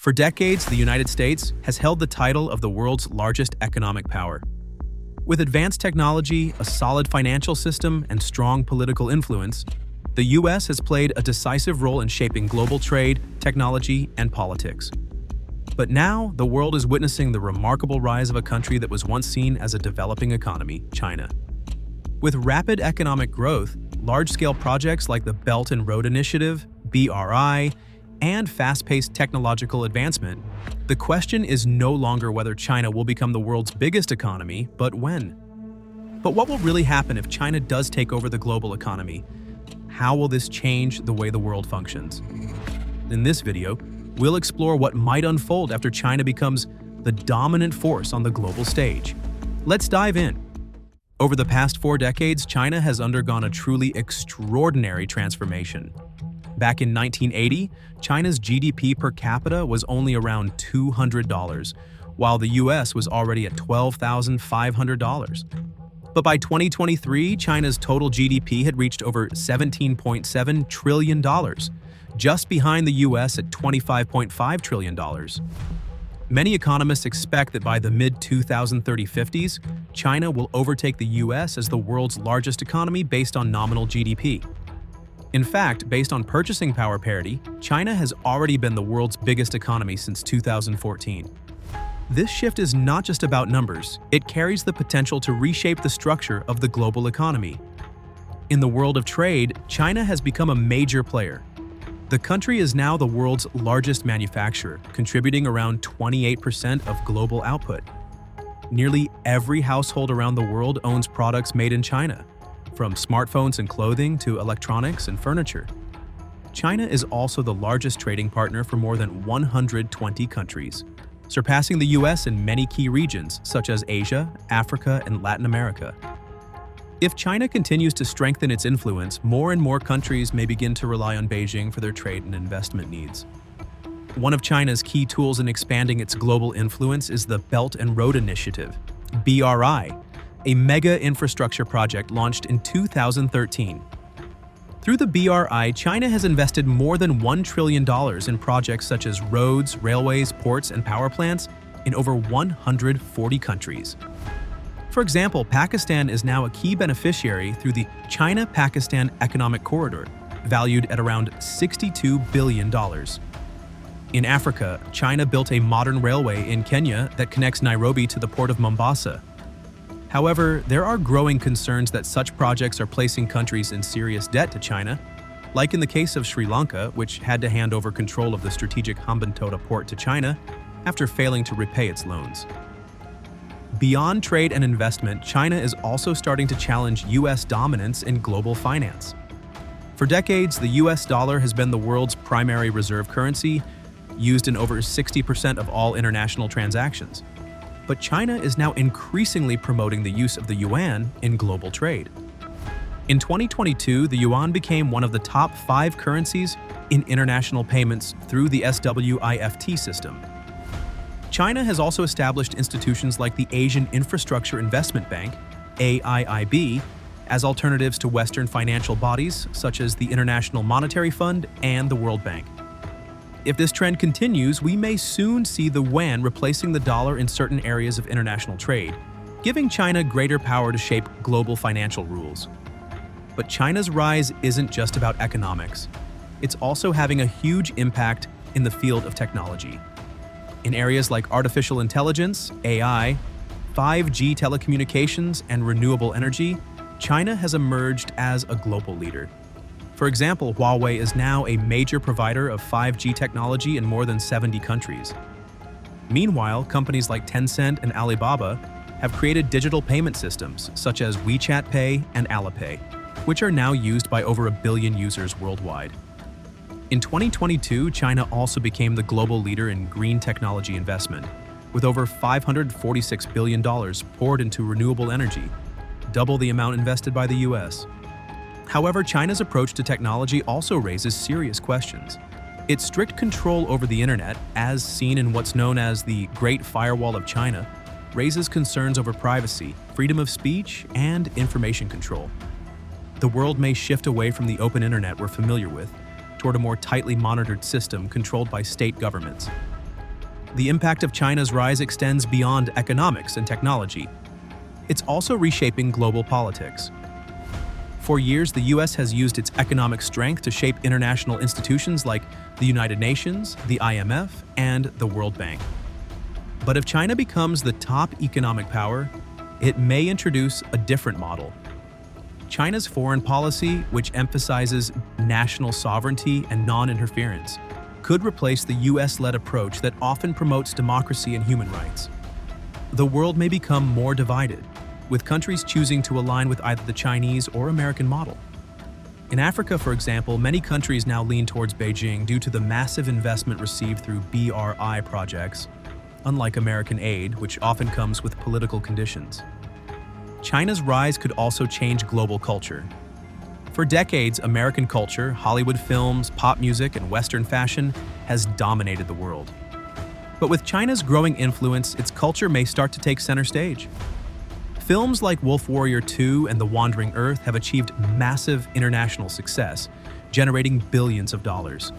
For decades, the United States has held the title of the world's largest economic power. With advanced technology, a solid financial system, and strong political influence, the U.S. has played a decisive role in shaping global trade, technology, and politics. But now, the world is witnessing the remarkable rise of a country that was once seen as a developing economy, China. With rapid economic growth, large-scale projects like the Belt and Road Initiative, BRI, and fast-paced technological advancement, the question is no longer whether China will become the world's biggest economy, but when. But what will really happen if China does take over the global economy? How will this change the way the world functions? In this video, we'll explore what might unfold after China becomes the dominant force on the global stage. Let's dive in. Over the past 4 decades, China has undergone a truly extraordinary transformation. Back in 1980, China's GDP per capita was only around $200, while the US was already at $12,500. But by 2023, China's total GDP had reached over $17.7 trillion, just behind the US at $25.5 trillion. Many economists expect that by the mid-2030s, China will overtake the US as the world's largest economy based on nominal GDP. In fact, based on purchasing power parity, China has already been the world's biggest economy since 2014. This shift is not just about numbers, it carries the potential to reshape the structure of the global economy. In the world of trade, China has become a major player. The country is now the world's largest manufacturer, contributing around 28% of global output. Nearly every household around the world owns products made in China, from smartphones and clothing to electronics and furniture. China is also the largest trading partner for more than 120 countries, surpassing the US in many key regions such as Asia, Africa, and Latin America. If China continues to strengthen its influence, more and more countries may begin to rely on Beijing for their trade and investment needs. One of China's key tools in expanding its global influence is the Belt and Road Initiative, BRI, a mega infrastructure project launched in 2013. Through the BRI, China has invested more than $1 trillion in projects such as roads, railways, ports, and power plants in over 140 countries. For example, Pakistan is now a key beneficiary through the China-Pakistan Economic Corridor, valued at around $62 billion. In Africa, China built a modern railway in Kenya that connects Nairobi to the port of Mombasa. However, there are growing concerns that such projects are placing countries in serious debt to China, like in the case of Sri Lanka, which had to hand over control of the strategic Hambantota port to China after failing to repay its loans. Beyond trade and investment, China is also starting to challenge US dominance in global finance. For decades, the US dollar has been the world's primary reserve currency, used in over 60% of all international transactions. But China is now increasingly promoting the use of the yuan in global trade. In 2022, the yuan became one of the top 5 currencies in international payments through the SWIFT system. China has also established institutions like the Asian Infrastructure Investment Bank, AIIB, as alternatives to Western financial bodies such as the International Monetary Fund and the World Bank. If this trend continues, we may soon see the yuan replacing the dollar in certain areas of international trade, giving China greater power to shape global financial rules. But China's rise isn't just about economics. It's also having a huge impact in the field of technology. In areas like artificial intelligence, AI, 5G telecommunications, and renewable energy, China has emerged as a global leader. For example, Huawei is now a major provider of 5G technology in more than 70 countries. Meanwhile, companies like Tencent and Alibaba have created digital payment systems such as WeChat Pay and Alipay, which are now used by over 1 billion users worldwide. In 2022, China also became the global leader in green technology investment, with over $546 billion poured into renewable energy, double the amount invested by the US. However, China's approach to technology also raises serious questions. Its strict control over the internet, as seen in what's known as the Great Firewall of China, raises concerns over privacy, freedom of speech, and information control. The world may shift away from the open internet we're familiar with, toward a more tightly monitored system controlled by state governments. the impact of China's rise extends beyond economics and technology. It's also reshaping global politics. For years, the US has used its economic strength to shape international institutions like the United Nations, the IMF, and the World Bank. But if China becomes the top economic power, it may introduce a different model. China's foreign policy, which emphasizes national sovereignty and non-interference, could replace the US-led approach that often promotes democracy and human rights. The world may become more divided, with countries choosing to align with either the Chinese or American model. In Africa, for example, many countries now lean towards Beijing due to the massive investment received through BRI projects, unlike American aid, which often comes with political conditions. China's rise could also change global culture. For decades, American culture, Hollywood films, pop music, and Western fashion has dominated the world. But with China's growing influence, its culture may start to take center stage. Films like Wolf Warrior 2 and The Wandering Earth have achieved massive international success, generating billions of dollars.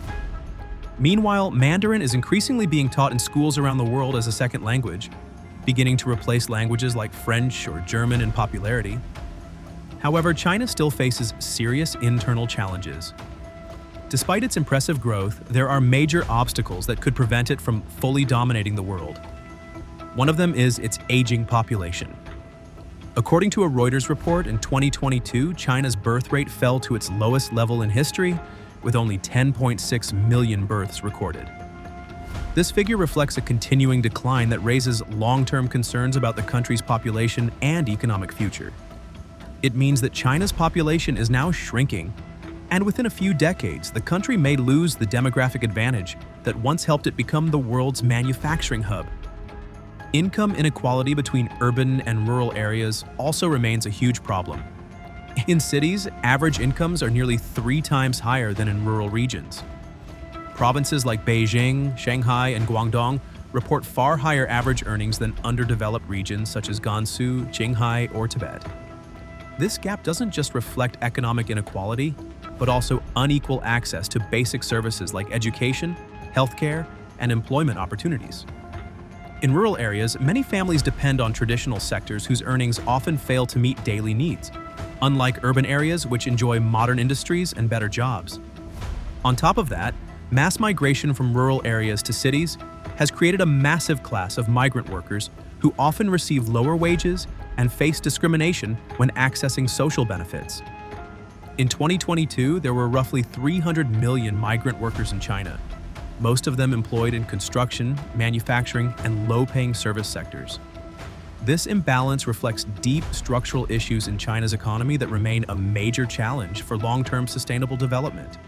Meanwhile, Mandarin is increasingly being taught in schools around the world as a second language, beginning to replace languages like French or German in popularity. However, China still faces serious internal challenges. Despite its impressive growth, there are major obstacles that could prevent it from fully dominating the world. One of them is its aging population. According to a Reuters report, in 2022, China's birth rate fell to its lowest level in history, with only 10.6 million births recorded. This figure reflects a continuing decline that raises long-term concerns about the country's population and economic future. It means that China's population is now shrinking, and within a few decades, the country may lose the demographic advantage that once helped it become the world's manufacturing hub. Income inequality between urban and rural areas also remains a huge problem. In cities, average incomes are nearly 3 times higher than in rural regions. Provinces like Beijing, Shanghai, and Guangdong report far higher average earnings than underdeveloped regions such as Gansu, Qinghai, or Tibet. This gap doesn't just reflect economic inequality, but also unequal access to basic services like education, healthcare, and employment opportunities. In rural areas, many families depend on traditional sectors whose earnings often fail to meet daily needs, unlike urban areas which enjoy modern industries and better jobs. On top of that, mass migration from rural areas to cities has created a massive class of migrant workers who often receive lower wages and face discrimination when accessing social benefits. In 2022, there were roughly 300 million migrant workers in China, most of them employed in construction, manufacturing, and low-paying service sectors. This imbalance reflects deep structural issues in China's economy that remain a major challenge for long-term sustainable development.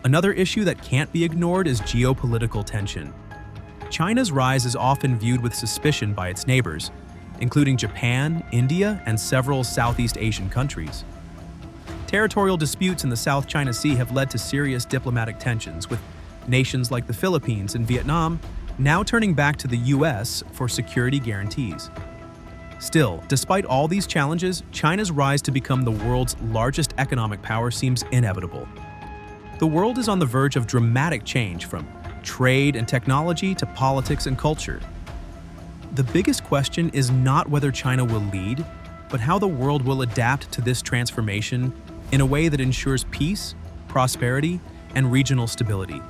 Another issue that can't be ignored is geopolitical tension. China's rise is often viewed with suspicion by its neighbors, including Japan, India, and several Southeast Asian countries. Territorial disputes in the South China Sea have led to serious diplomatic tensions, with nations like the Philippines and Vietnam now turning back to the US for security guarantees. Still, despite all these challenges, China's rise to become the world's largest economic power seems inevitable. The world is on the verge of dramatic change, from trade and technology to politics and culture. The biggest question is not whether China will lead, but how the world will adapt to this transformation in a way that ensures peace, prosperity, and regional stability.